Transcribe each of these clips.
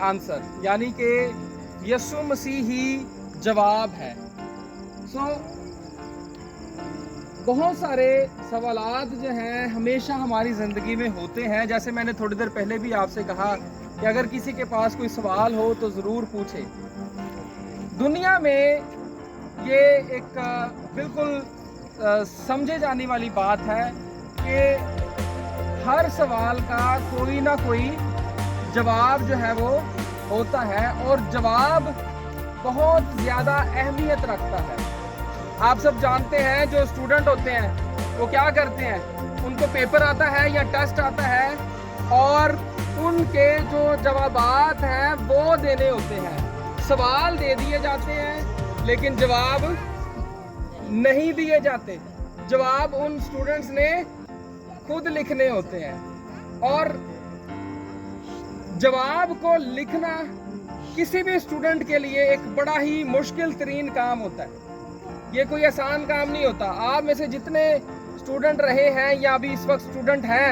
Answer, यानी कि यीशु मसीह ही जवाब है। बहुत सारे सवालात जो हैं हमेशा हमारी ज़िंदगी में होते हैं। जैसे मैंने थोड़ी देर पहले भी आपसे कहा कि अगर किसी के पास कोई सवाल हो तो ज़रूर पूछे। दुनिया में ये एक बिल्कुल समझे जाने वाली बात है कि हर सवाल का कोई ना कोई जवाब जो है वो होता है, और जवाब बहुत ज़्यादा अहमियत रखता है। आप सब जानते हैं जो स्टूडेंट होते हैं वो क्या करते हैं, उनको पेपर आता है या टेस्ट आता है और उनके जो जवाबात हैं वो देने होते हैं। सवाल दे दिए जाते हैं लेकिन जवाब नहीं दिए जाते। जवाब उन स्टूडेंट्स ने खुद लिखने होते हैं, और जवाब को लिखना किसी भी स्टूडेंट के लिए एक बड़ा ही मुश्किल तरीन काम होता है। ये कोई आसान काम नहीं होता। आप में से जितने स्टूडेंट रहे हैं या अभी इस वक्त स्टूडेंट हैं,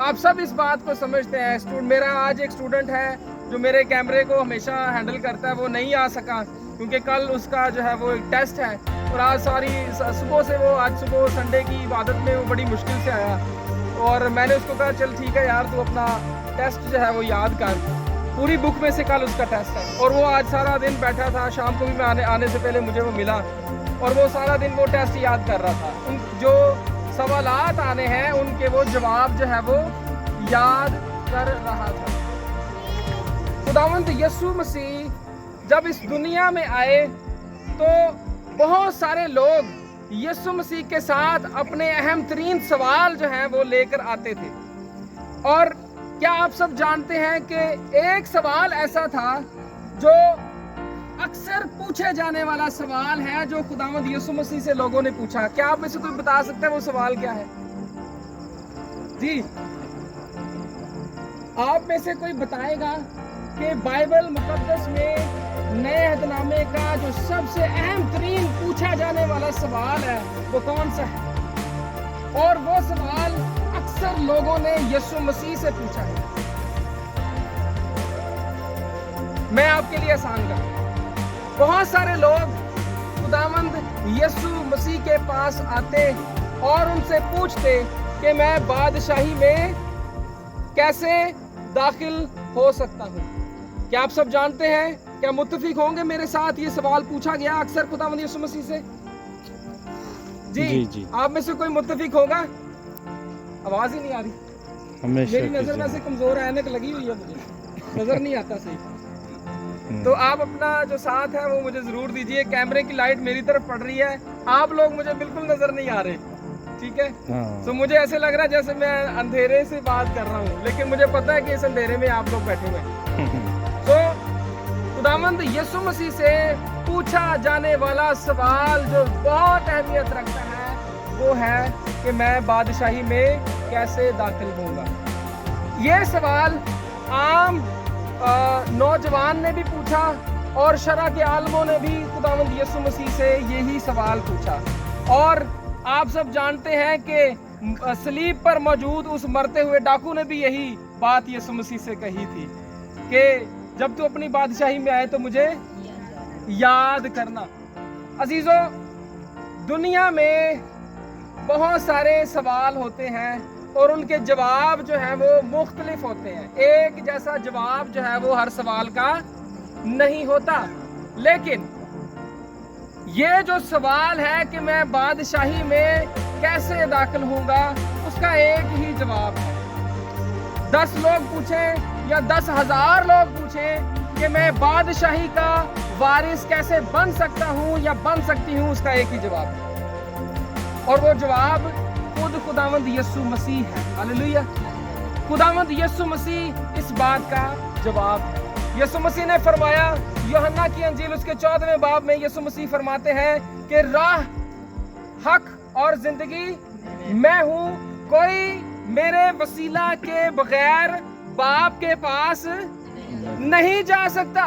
आप सब इस बात को समझते हैं। मेरा आज एक स्टूडेंट है जो मेरे कैमरे को हमेशा हैंडल करता है, वो नहीं आ सका क्योंकि कल उसका जो है वो एक टेस्ट है, और आज सुबह से वो आज सुबह संडे की इबादत में वो बड़ी मुश्किल से आया, और मैंने उसको कहा चल ठीक है यार, तू अपना टेस्ट जो है वो याद कर, पूरी बुक में से कल उसका टेस्ट है। और वो आज सारा दिन बैठा था, शाम को भी मैं आने से पहले मुझे वो मिला, और वो सारा दिन वो टेस्ट याद कर रहा था। उन जो सवालात आने हैं उनके वो जवाब जो है वो याद कर रहा था। खुदावंद यीशु मसीह जब इस दुनिया में आए तो बहुत सारे लोग यीशु मसीह के साथ अपने अहम तरीन सवाल जो हैं वो लेकर आते थे। और क्या आप सब जानते हैं कि एक सवाल ऐसा था जो अक्सर पूछे जाने वाला सवाल है, जो खुदावंद यीशु मसीह से लोगों ने पूछा। क्या आप में से कोई बता सकते हैं वो सवाल क्या है? जी, आप में से कोई बताएगा कि बाइबल मुकद्दस में नए अहदनामे का जो सबसे अहम तरीन पूछा जाने वाला सवाल है वो कौन सा है? और वो सवाल अक्सर लोगों ने यीशु मसीह से पूछा है। मैं आपके लिए आसान करूं, बहुत सारे लोग खुदावंद यीशु मसीह के पास आते और उनसे पूछते कि मैं बादशाही में कैसे दाखिल हो सकता हूँ। क्या आप सब जानते हैं, क्या मुत्तफिक होंगे मेरे साथ, ये सवाल पूछा गया अक्सर खुदावंद यीशु मसीह से? जी। आप में से कोई मुत्तफिक होगा? आवाज ही नहीं आ रही। मेरी नजर में से कमजोर है, ऐनक लगी हुई है, मुझे नजर नहीं आता सही। तो आप अपना जो साथ है वो मुझे जरूर दीजिए। कैमरे की लाइट मेरी तरफ पड़ रही है, आप लोग मुझे बिल्कुल नजर नहीं आ रहे, ठीक है? तो मुझे ऐसे लग रहा है जैसे मैं अंधेरे से बात कर रहा हूँ, लेकिन मुझे पता है कि इस अंधेरे में आप लोग बैठे हुए हैं। तो खुदावंद यीशु मसीह से पूछा जाने वाला सवाल जो बहुत अहमियत रखता है वो है कि मैं बादशाही में कैसे दाखिल होऊंगा। ये सवाल आम नौजवान ने भी पूछा, और शरा के आलमों ने भी खुदावंद यीशु मसीह से यही सवाल पूछा। और आप सब जानते हैं कि सलीब पर मौजूद उस मरते हुए डाकू ने भी यही बात यीशु मसीह से कही थी कि जब तू अपनी बादशाही में आए तो मुझे याद करना। अजीजों, दुनिया में बहुत सारे सवाल होते हैं और उनके जवाब जो है वो मुख्तलिफ होते हैं। एक जैसा जवाब जो है वो हर सवाल का नहीं होता, लेकिन ये जो सवाल है कि मैं बादशाही में कैसे दाखिल होऊंगा, उसका एक ही जवाब है। 10 लोग पूछें या 10,000 लोग पूछें कि मैं बादशाही का वारिस कैसे बन सकता हूं या बन सकती हूं, उसका एक ही जवाब है, और वो जवाब खुद खुदावंद यीशु मसीह है। हालेलुया। खुदावंद यीशु मसीह इस बात का जवाब है। यीशु मसीह ने फरमाया, यूहन्ना की अंजील उसके 14वें बाब में यीशु मसीह फरमाते हैं कि राह, हक और जिंदगी मैं हूं, कोई मेरे वसीला के बगैर बाप के पास नहीं जा सकता।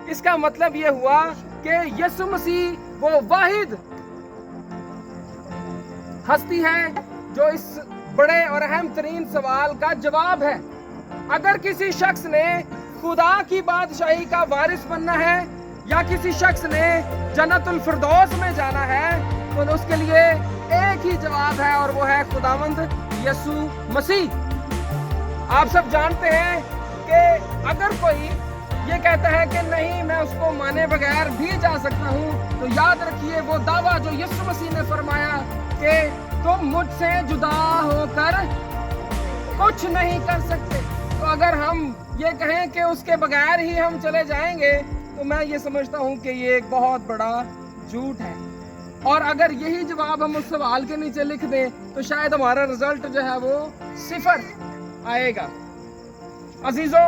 इसका मतलब यह हुआ कि यीशु मसीह वो वाहिद हस्ती है जो इस बड़े और अहम तरीन सवाल का जवाब है। अगर किसी शख्स ने खुदा की बादशाही का वारिस बनना है या किसी शख्स ने जन्नतुल फिरदौस में जाना है, तो उसके लिए एक ही जवाब है और वो है खुदावंद यीशु मसीह। आप सब जानते हैं कि अगर कोई ये कहता है कि नहीं मैं उसको माने बगैर भी जा सकता हूँ, तो याद रखिए वो दावा जो यीशु मसीह ने फरमाया कि तुम मुझसे जुदा होकर कुछ नहीं कर सकते, तो अगर हम ये कहें कि उसके बगैर ही हम चले जाएंगे, तो मैं ये समझता हूँ कि ये एक बहुत बड़ा झूठ है। और अगर यही जवाब हम उस सवाल के नीचे लिख दें, तो शायद हमारा रिजल्ट जो है वो 0 आएगा। अजीजों,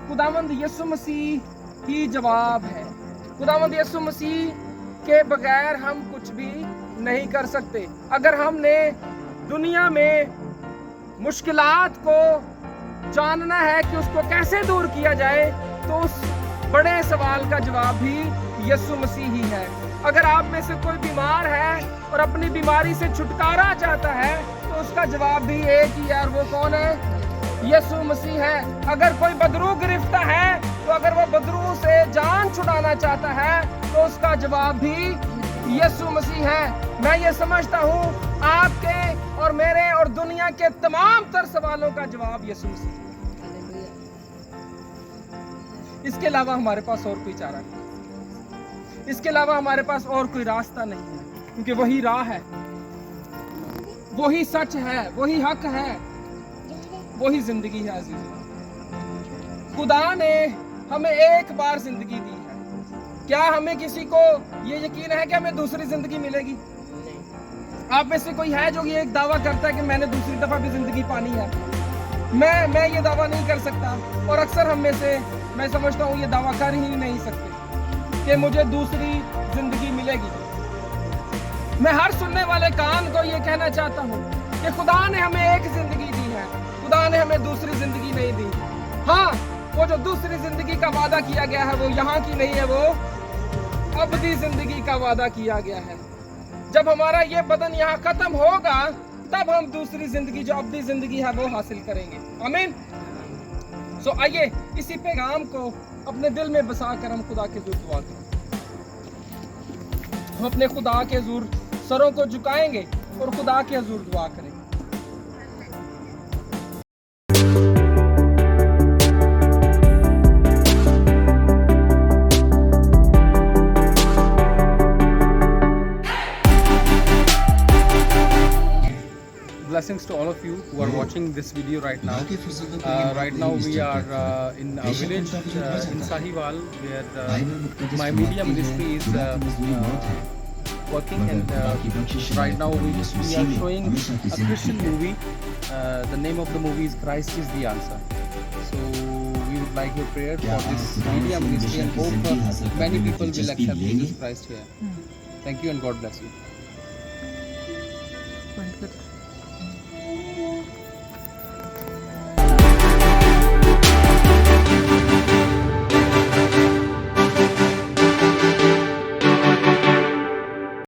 खुदावंद यीशु मसीह ही जवाब है। खुदावंद यीशु मसीह के बगैर हम कुछ भी नहीं कर सकते। अगर हमने दुनिया में मुश्किलात को जानना है कि उसको कैसे दूर किया जाए, तो उस बड़े सवाल का जवाब भी यीशु मसीह ही है। अगर आप में से कोई बीमार है और अपनी बीमारी से छुटकारा चाहता है, तो उसका जवाब भी एक ही है, और वो कौन है? यीशु मसीह है। अगर कोई बदरू गिरफ्ता है, तो अगर वो बदरू से जान छुड़ाना चाहता है, तो उसका जवाब भी यीशु मसीह है। मैं ये समझता हूँ आपके और मेरे और दुनिया के तमाम तर सवालों का जवाब यीशु मसीह है। इसके अलावा हमारे पास और कोई चारा नहीं, इसके अलावा हमारे पास और कोई रास्ता नहीं है, क्योंकि वही राह है, वही सच है, वही हक है, वही जिंदगी है। अजीज, खुदा ने हमें एक बार जिंदगी दी है। क्या हमें किसी को ये यकीन है कि हमें दूसरी जिंदगी मिलेगी? आप में से कोई है जो ये एक दावा करता है कि मैंने दूसरी दफा भी जिंदगी पानी है? मैं ये दावा नहीं कर सकता, और अक्सर हम में से मैं समझता हूँ ये दावा कर ही नहीं सकते कि मुझे दूसरी जिंदगी मिलेगी। मैं हर सुनने वाले कान को ये कहना चाहता हूँ कि खुदा ने हमें एक जिंदगी दी है, खुदा ने हमें दूसरी जिंदगी नहीं दी। हाँ, वो जो दूसरी जिंदगी का वादा किया गया है वो यहाँ की नहीं है, वो अबदी जिंदगी का वादा किया गया है। जब हमारा ये बदन यहाँ खत्म होगा, तब हम दूसरी जिंदगी जो अबदी जिंदगी है वो हासिल करेंगे। आमीन। सो आइए इसी पैगाम को अपने दिल में बसा कर हम खुदा के हुजूर दुआ करें। हम अपने खुदा के हुजूर सरों को झुकाएंगे और खुदा के हुजूर दुआ करेंगे। Blessings to all of you who are watching this video right now. Right now we are in a village in Sahiwal, where my media ministry is working, and right now we are showing a Christian movie. The name of the movie is Christ is the Answer. So we would like your prayer for this media ministry, and hope many people will accept Jesus Christ here. Thank you and God bless you.